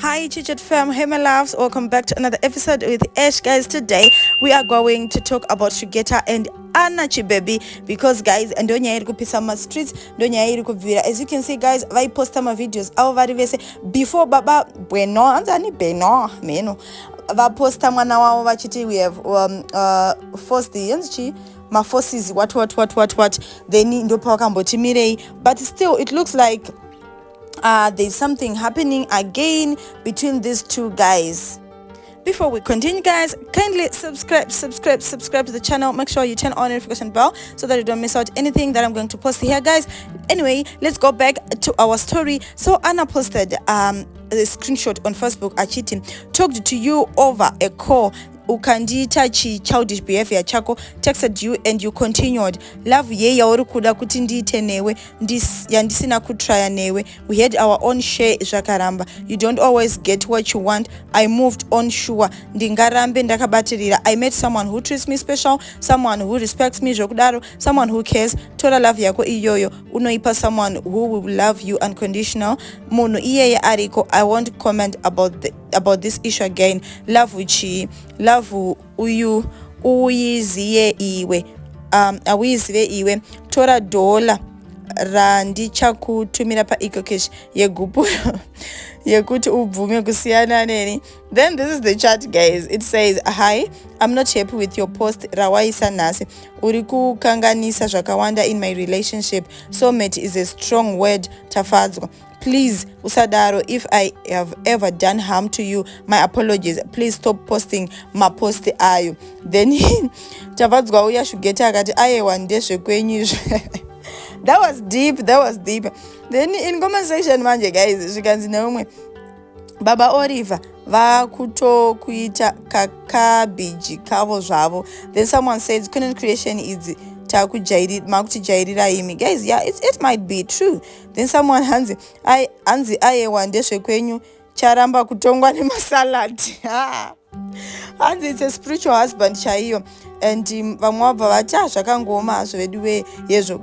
Hi Chichet fam, hey my loves, welcome back to another episode with Ash. Guys, today we are going to talk about Shugeta and Anna Chibebi because guys, ndonya iri kupisa ma streets, ndonya iri kubvira. As you can see guys, vai posta ma videos avo vari vese before baba Benoit, anzani Benoit meno va posta mwana wavo vachiti we have forced the yanzichi ma forces what then ndo pakamboti mirei, but still it looks like there's something happening again between these two guys. Before we continue guys, kindly subscribe to the channel. Make sure you turn on notification bell so that you don't miss out anything that I'm going to post here guys. Anyway, let's go back to our story. So Anna posted a screenshot on Facebook. Achiti talked to you over a call, ukandiita childish behavior chako, texted you and you continued. Love ye yauri kuda kuti ndiite newe yandisina kutraya newe. We had our own share zvakaramba. You don't always get what you want. I moved on sure. Ndingarambe ndakabatirira. I met someone who treats me special, someone who respects me zvokudaro, someone who cares. Tora love yako iyoyo. Unoipa someone who will love you unconditional. Munhu iyeye ariko. I won't comment about this issue again. Love uchi, love uyu uyiziye iwe, awizive iwe. Tora dola randichakutumira pa ikokesh yegupu yekuti ubvume kusiyana neni. Then this is the chat guys. It says, hi, I'm not happy with your post rawaisa nasi. Uri kukanganisa zvakawanda in my relationship. Soulmate is a strong word tafadzwa. Please usadaro, if I have ever done harm to you, my apologies. Please stop posting my post ayo. Then tafadzwa uya Shugeta akati ayewa ndezve kwenyu. That was deep. Then in comment section manje guys, zvikanzi neumwe baba Oliver vakuto kuita kakabiji kavo zvavo. Then someone says content creation is makujairira imi. Guys, yeah, it might be true. Then someone hanzi ayewa ndezve kwenyu charamba kutongwa nemasaladi. Hanzi it's a spiritual husband chaiyo. And vamwe vabva vati zvakangoma zveduwe yezvo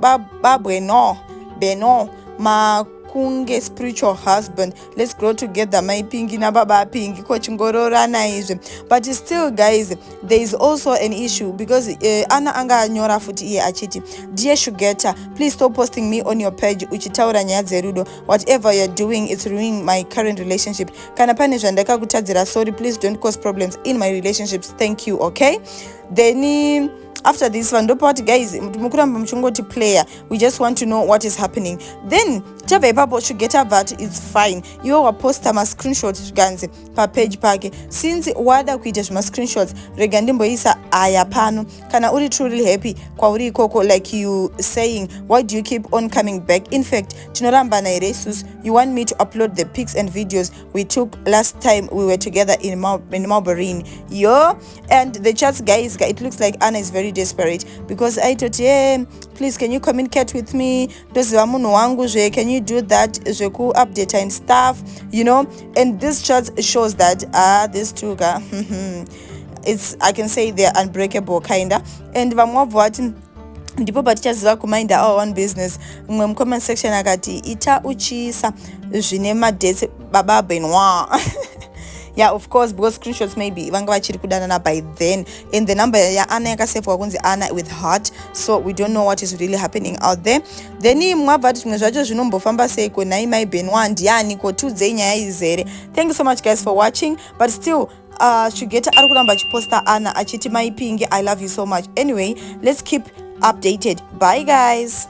Benoit makunge spiritual husband, let's grow together maipingi nababa apingi kochingororana izve. But still guys, there is also an issue because Anna anga anyora futi iye achiti, dear Shugeta, please stop posting me on your page uchitaura nyaya dzerudo. Whatever you're doing is ruining my current relationship. Kana pane zvandakakutadzira, sorry, please don't cause problems in my relationships, thank you. Okay, then after this one, guys, mukuramba muchingoti player, we just want to know what is happening. Then tave ipapo Shugeta that is fine. You will post ma screenshots ganze pa page pake. Since wada kuita zvima screenshots, rega ndimboisa aya pano. Kana uri truly happy kwa uri koko, like you saying, why do you keep on coming back? In fact, tinoramba na iresus, you want me to upload the pics and videos we took last time we were together in Melbourne. Yo, and the chats guys, it looks like Anna is very desperate because I thought, yeah, please can you communicate with me, can you do that, update and stuff, you know. And this chat shows that these two guys it's, I can say they're unbreakable kinda. And vamwavwati ndipo batichaziva kuminda our own business. Mwe comment section akati ita uchisa zvine madetse baba Benoit. Yeah, of course, because screenshots maybe vanga vachiri kudanana by then. In the number ya Anna yakasefwa kunzi Anna with heart, so we don't know what is really happening out there. Then mwabvati zvimwe zvacho zvinombofamba seiko nai mai Benoit ndiani kotudzei nyaya izere. Thank you so much guys for watching, but still Shugeta ari kuramba achiposta Anna achiti maipingi I love you so much. Anyway, let's keep updated. Bye guys.